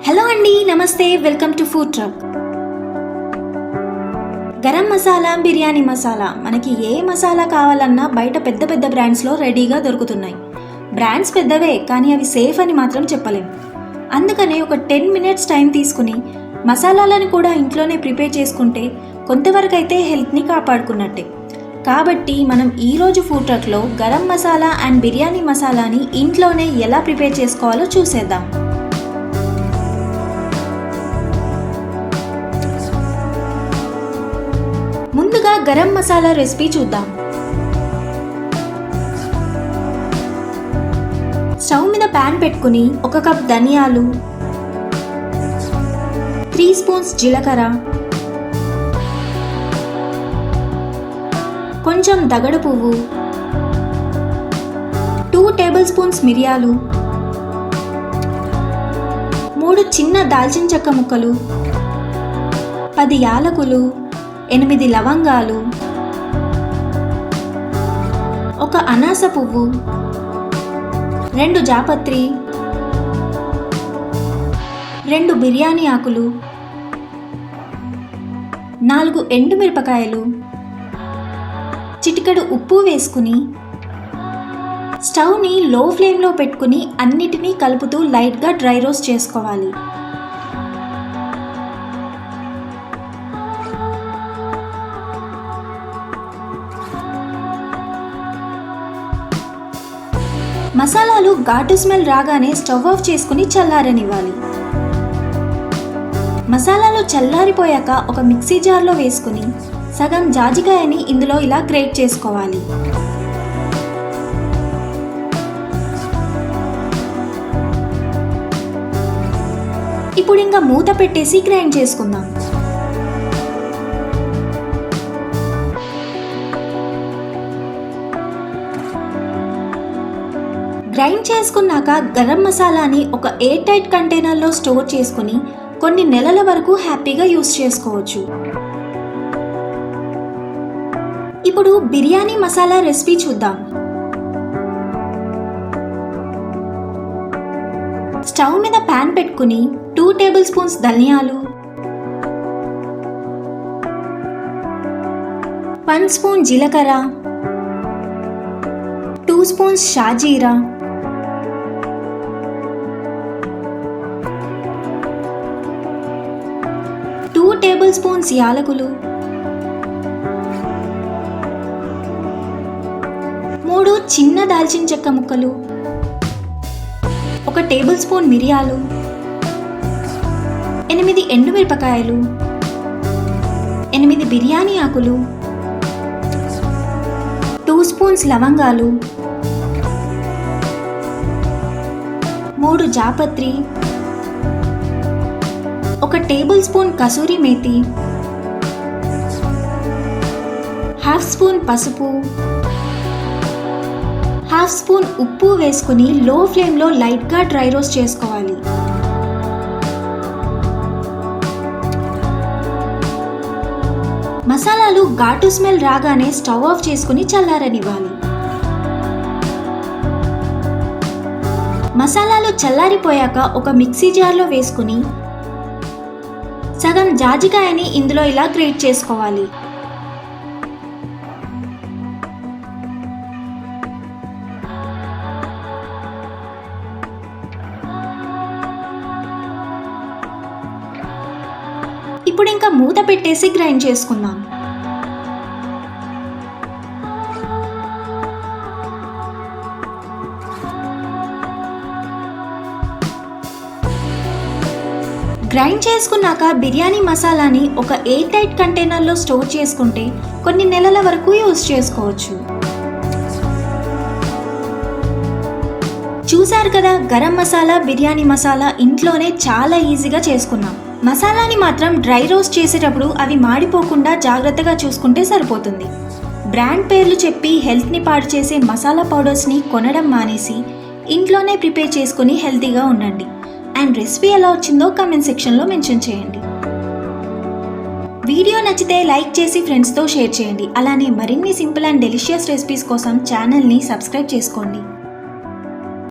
Hello అండి, నమస్తే. Welcome to food truck. Garam masala, biryani masala, మనకి ఏ మసాలా కావాలన్నా బయట పెద్ద పెద్ద బ్రాండ్స్లో రెడీగా దొరుకుతున్నాయి. బ్రాండ్స్ పెద్దవే, కానీ అవి సేఫ్ అని మాత్రం చెప్పలేం. అందుకనే ఒక 10 minutes టైం తీసుకుని మసాలాలను కూడా ఇంట్లోనే ప్రిపేర్ చేసుకుంటే కొంతవరకు అయితే హెల్త్ని కాపాడుకున్నట్టే. కాబట్టి మనం ఈరోజు ఫుడ్ ట్రక్లో గరం మసాలా అండ్ బిర్యానీ మసాలాని ఇంట్లోనే ఎలా ప్రిపేర్ చేసుకోవాలో చూసేద్దాం. ముందుగా గరం మసాలా రెసిపీ చూద్దాం. స్టవ్ మీద ప్యాన్ పెట్టుకుని 1 కప్ ధనియాలు, 3 స్పూన్స్ జీలకర్ర, కొంచెం దగడ పువ్వు, 2 టేబుల్ స్పూన్స్ మిరియాలు, 3 చిన్న దాల్చిన చెక్క ముక్కలు, 10 యాలకులు, 8 లవంగాలు, 1 అనాస పువ్వు, 2 జాపత్రి, 2 బిర్యానీ ఆకులు, 4 ఎండుమిరపకాయలు, చిటికెడు ఉప్పు వేసుకుని స్టవ్ని లో ఫ్లేమ్లో పెట్టుకుని అన్నిటినీ కలుపుతూ లైట్గా డ్రై రోస్ట్ చేసుకోవాలి. మసాలాలు ఘాటు స్మెల్ రాగానే స్టవ్ ఆఫ్ చేసుకుని చల్లారనివ్వాలి. మసాలాలు చల్లారిపోయాక ఒక మిక్సీ జార్లో వేసుకుని సగం జాజికాయని ఇందులో ఇలా గ్రేట్ చేసుకోవాలి. ఇప్పుడు ఇంకా మూత పెట్టేసి గ్రైండ్ చేసుకుందాం. గ్రైండ్ చేసుకున్నాక గరం మసాలాని ఒక ఎయిర్ టైట్ కంటైనర్లో స్టోర్ చేసుకుని కొన్ని నెలల వరకు హ్యాపీగా యూస్ చేసుకోవచ్చు. ఇప్పుడు బిర్యానీ మసాలా రెసిపీ చూద్దాం. స్టవ్ మీద ప్యాన్ పెట్టుకుని 2 టేబుల్ స్పూన్స్ ధనియాలు, 1 స్పూన్ జీలకర్ర, 2 స్పూన్స్ షాజీరా, 2 టేబుల్ స్పూన్స్ యాలకులు, 3 చిన్న దాల్చిన చెక్క ముక్కలు, 1 టేబుల్ స్పూన్ మిరియాలు, 8 ఎండుమిరపకాయలు, 8 బిర్యానీ ఆకులు, 2 స్పూన్స్ లవంగాలు, 3 జాపత్రి, 1 table spoon kasuri methi, 1/2 spoon పసుపు, 1/2 స్పూన్ ఉప్పు వేసుకుని లో ఫ్లేమ్లో లైట్గా డ్రై రోస్ట్ చేసుకోవాలి. మసాలాలు ఘాటు స్మెల్ రాగానే స్టవ్ ఆఫ్ చేసుకుని చల్లారనివ్వాలి. మసాలాలు చల్లారిపోయాక ఒక మిక్సీ జార్లో వేసుకుని సగం జాజికాయని ఇందులో ఇలా గ్రేట్ చేసుకోవాలి. ఇప్పుడు ఇంకా మూత పెట్టేసి గ్రైండ్ చేసుకుందాం. గ్రైండ్ చేసుకున్నాక బిర్యానీ మసాలాని ఒక ఎయిర్ టైట్ కంటైనర్లో స్టోర్ చేసుకుంటే కొన్ని నెలల వరకు యూజ్ చేసుకోవచ్చు. చూసారు కదా, గరం మసాలా, బిర్యానీ మసాలా ఇంట్లోనే చాలా ఈజీగా చేసుకున్నాం. మసాలాని మాత్రం డ్రై రోస్ట్ చేసేటప్పుడు అవి మాడిపోకుండా జాగ్రత్తగా చూసుకుంటే సరిపోతుంది. బ్రాండ్ పేర్లు చెప్పి హెల్త్ని పాడు చేసే మసాలా పౌడర్స్ని కొనడం మానేసి ఇంట్లోనే ప్రిపేర్ చేసుకుని హెల్తీగా ఉండండి. అండ్ రెసిపీ ఎలా వచ్చిందో కామెంట్ సెక్షన్లో మెన్షన్ చేయండి. వీడియో నచ్చితే లైక్ చేసి ఫ్రెండ్స్తో షేర్ చేయండి. అలానే మరిన్ని సింపుల్ అండ్ డెలిషియస్ రెసిపీస్ కోసం ఛానల్ని సబ్స్క్రైబ్ చేసుకోండి.